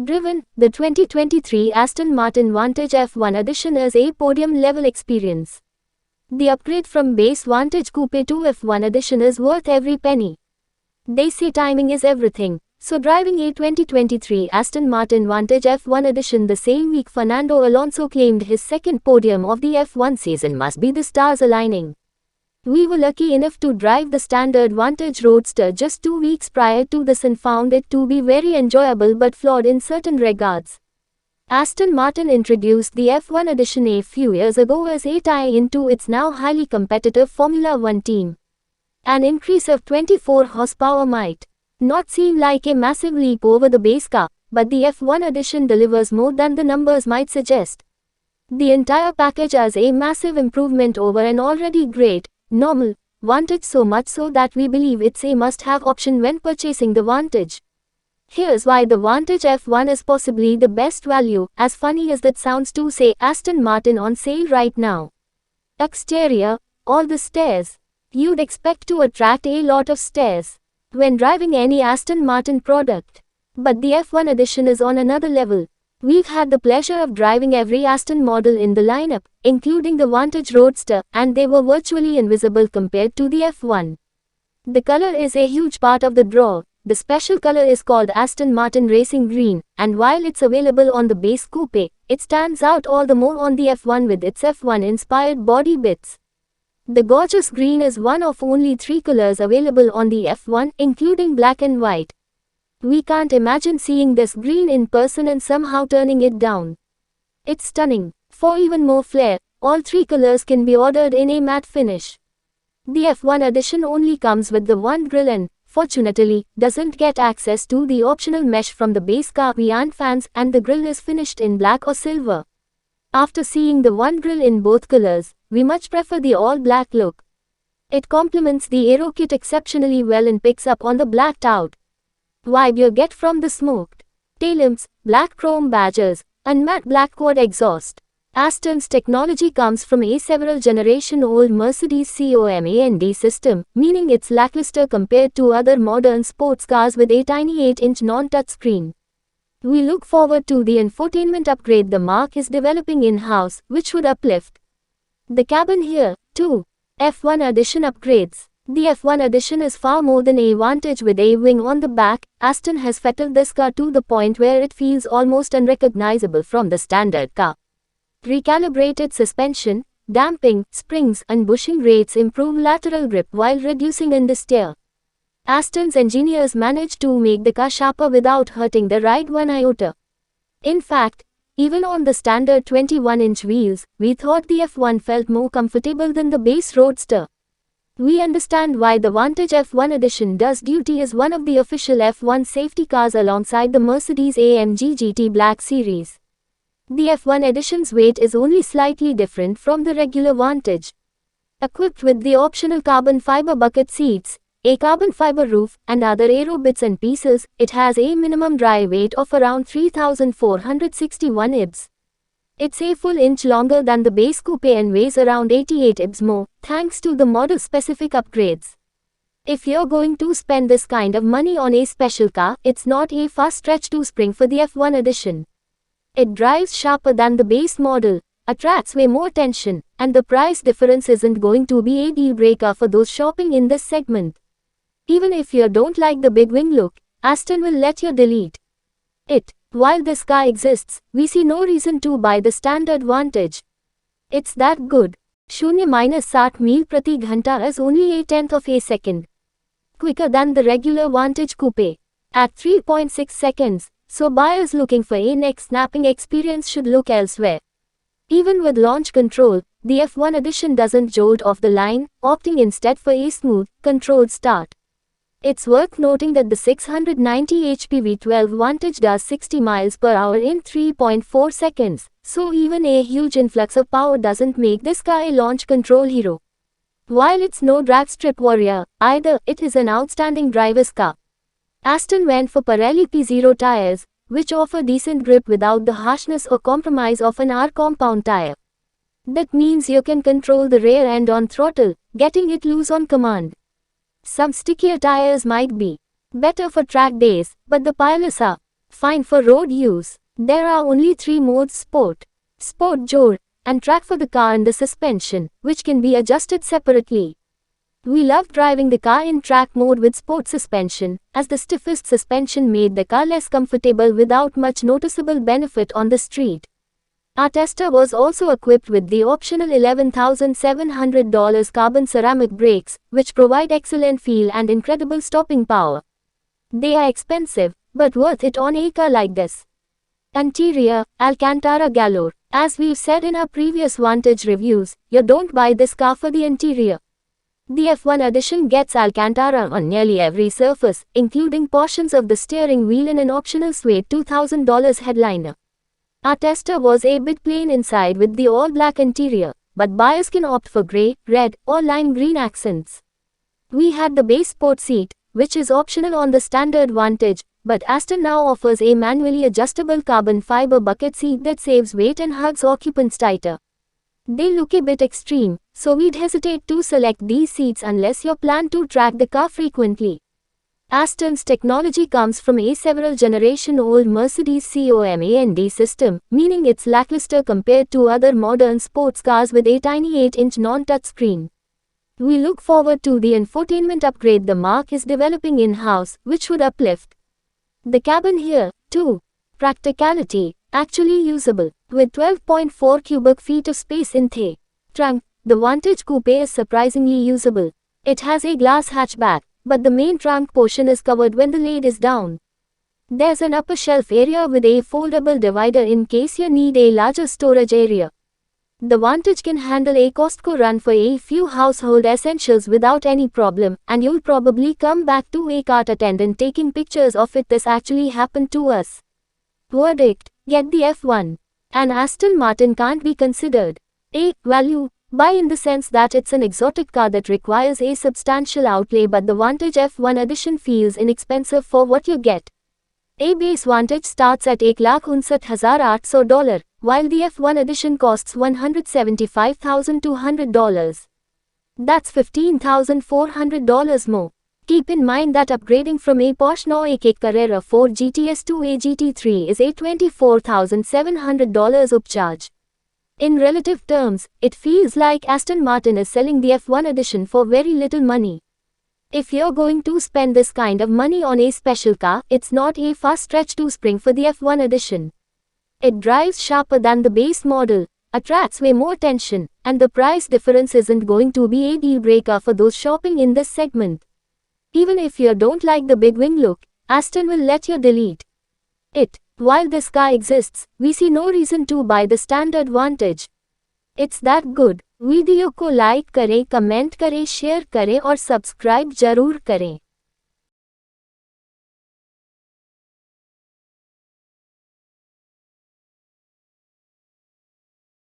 Driven, the 2023 Aston Martin Vantage F1 Edition is a podium-level experience. The upgrade from base Vantage Coupe to F1 Edition is worth every penny. They say timing is everything, so driving a 2023 Aston Martin Vantage F1 Edition the same week Fernando Alonso claimed his second podium of the F1 season must be the stars aligning. We were lucky enough to drive the standard Vantage Roadster just 2 weeks prior to this and found it to be very enjoyable but flawed in certain regards. Aston Martin introduced the F1 Edition a few years ago as a tie-in to its now highly competitive Formula One team. An increase of 24 horsepower might not seem like a massive leap over the base car, but the F1 Edition delivers more than the numbers might suggest. The entire package has a massive improvement over an already great, normal Vantage, so much so that we believe it's a must-have option when purchasing the Vantage. Here's why the Vantage F1 is possibly the best value, as funny as that sounds to say Aston Martin on sale right now. Exterior, all the stairs. You'd expect to attract a lot of stares when driving any Aston Martin product. But the F1 Edition is on another level. We've had the pleasure of driving every Aston model in the lineup, including the Vantage Roadster, and they were virtually invisible compared to the F1. The color is a huge part of the draw. The special color is called Aston Martin Racing Green, and while it's available on the base coupe, it stands out all the more on the F1 with its F1-inspired body bits. The gorgeous green is one of only 3 colors available on the F1, including black and white. We can't imagine seeing this green in person and somehow turning it down. It's stunning. For even more flair, all 3 colors can be ordered in a matte finish. The F1 Edition only comes with the one grille and, fortunately, doesn't get access to the optional mesh from the base car. We aren't fans, and the grille is finished in black or silver. After seeing the one grille in both colors, we much prefer the all-black look. It complements the aero kit exceptionally well and picks up on the blacked out vibe you get from the smoked taillamps, black chrome badges, and matte black quad exhaust. Aston's technology comes from a several generation-old Mercedes COMAND system, meaning it's lackluster compared to other modern sports cars with a tiny 8-inch non-touch screen. We look forward to the infotainment upgrade the marque is developing in-house, which would uplift the cabin here, too. F1 Edition upgrades. The F1 Edition is far more than a Vantage with a wing on the back. Aston has fettled this car to the point where it feels almost unrecognizable from the standard car. Recalibrated suspension, damping, springs, and bushing rates improve lateral grip while reducing understeer. Aston's engineers managed to make the car sharper without hurting the ride one iota. In fact, even on the standard 21-inch wheels, we thought the F1 felt more comfortable than the base Roadster. We understand why the Vantage F1 Edition does duty as one of the official F1 safety cars alongside the Mercedes-AMG GT Black Series. The F1 Edition's weight is only slightly different from the regular Vantage. Equipped with the optional carbon fiber bucket seats, a carbon fiber roof, and other aero bits and pieces, it has a minimum dry weight of around 3,461 ibs. It's a full inch longer than the base coupe and weighs around 88 ibs more, thanks to the model-specific upgrades. If you're going to spend this kind of money on a special car, it's not a far stretch to spring for the F1 Edition. It drives sharper than the base model, attracts way more attention, and the price difference isn't going to be a deal-breaker for those shopping in this segment. Even if you don't like the big wing look, Aston will let you delete it. While this car exists, we see no reason to buy the standard Vantage. It's that good. 0-60 mil prati ghanta is only a tenth of a second quicker than the regular Vantage coupe at 3.6 seconds, so buyers looking for a neck-snapping experience should look elsewhere. Even with launch control, the F1 Edition doesn't jolt off the line, opting instead for a smooth, controlled start. It's worth noting that the 690 HP V12 Vantage does 60 miles per hour in 3.4 seconds, so even a huge influx of power doesn't make this car a launch control hero. While it's no drag strip warrior, either, it is an outstanding driver's car. Aston went for Pirelli P0 tires, which offer decent grip without the harshness or compromise of an R compound tire. That means you can control the rear end on throttle, getting it loose on command. Some stickier tires might be better for track days, but the Pilots are fine for road use. There are only 3 modes: Sport, Sport Jour, and Track for the car and the suspension, which can be adjusted separately. We love driving the car in track mode with sport suspension, as the stiffest suspension made the car less comfortable without much noticeable benefit on the street. Our tester was also equipped with the optional $11,700 carbon ceramic brakes, which provide excellent feel and incredible stopping power. They are expensive, but worth it on a car like this. Interior, Alcantara galore. As we've said in our previous Vantage reviews, you don't buy this car for the interior. The F1 edition gets Alcantara on nearly every surface, including portions of the steering wheel and an optional suede $2,000 headliner. Our tester was a bit plain inside with the all-black interior, but buyers can opt for grey, red, or lime green accents. We had the base sport seat, which is optional on the standard Vantage, but Aston now offers a manually adjustable carbon fiber bucket seat that saves weight and hugs occupants tighter. They look a bit extreme, so we'd hesitate to select these seats unless you plan to track the car frequently. Aston's technology comes from a several generation old Mercedes COMAND system, meaning it's lackluster compared to other modern sports cars with a tiny 8-inch non-touch screen. We look forward to the infotainment upgrade the marque is developing in-house, which would uplift the cabin here, too. Practicality, actually usable. With 12.4 cubic feet of space in the trunk, the Vantage Coupe is surprisingly usable. It has a glass hatchback, but the main trunk portion is covered when the lid is down. There's an upper shelf area with a foldable divider in case you need a larger storage area. The Vantage can handle a Costco run for a few household essentials without any problem, and you'll probably come back to a cart attendant taking pictures of it. This actually happened to us. Verdict: get the F1. An Aston Martin can't be considered a value buy in the sense that it's an exotic car that requires a substantial outlay, but the Vantage F1 edition feels inexpensive for what you get. A base Vantage starts at $1,59,800, while the F1 edition costs $175,200. That's $15,400 more. Keep in mind that upgrading from a Porsche 911 Carrera 4 GTS to a GT3 is a $24,700 upcharge. In relative terms, it feels like Aston Martin is selling the F1 edition for very little money. If you're going to spend this kind of money on a special car, it's not a far stretch to spring for the F1 edition. It drives sharper than the base model, attracts way more attention, and the price difference isn't going to be a deal breaker for those shopping in this segment. Even if you don't like the big wing look, Aston will let you delete it. While this car exists, we see no reason to buy the standard Vantage. It's that good. Video को like करें, comment करें, share करें और subscribe जरूर करें।